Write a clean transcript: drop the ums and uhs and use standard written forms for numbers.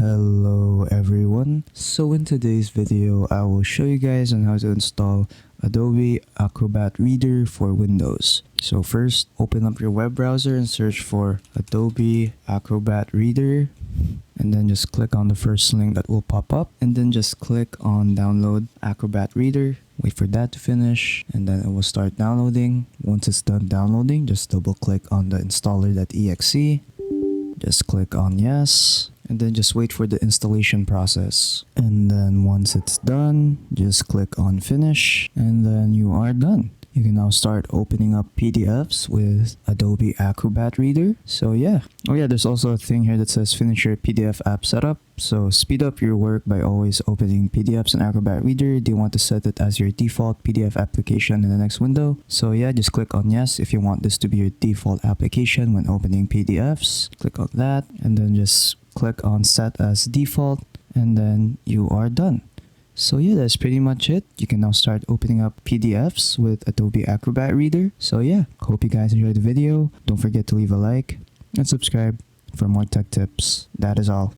Hello everyone. So in today's video, I will show you guys on how to install Adobe Acrobat Reader for Windows. So first, open up your web browser and search for Adobe Acrobat Reader. And then just click on the first link that will pop up. And then just click on download Acrobat Reader. Wait for that to finish. And then it will start downloading. Once it's done downloading, just double click on the installer.exe. Just click on yes, and then just wait for the installation process. And then once it's done, just click on finish, and then you are done. You can now start opening up PDFs with Adobe Acrobat Reader. So yeah. Oh yeah, there's also a thing here that says finish your PDF app setup. So speed up your work by always opening PDFs in Acrobat Reader. Do you want to set it as your default PDF application in the next window? So yeah, just click on yes if you want this to be your default application when opening PDFs. Click on that and then just click on set as default, and then you are done. So yeah, that's pretty much it. You can now start opening up PDFs with Adobe Acrobat Reader. So yeah, hope you guys enjoyed the video. Don't forget to leave a like and subscribe for more tech tips. That is all.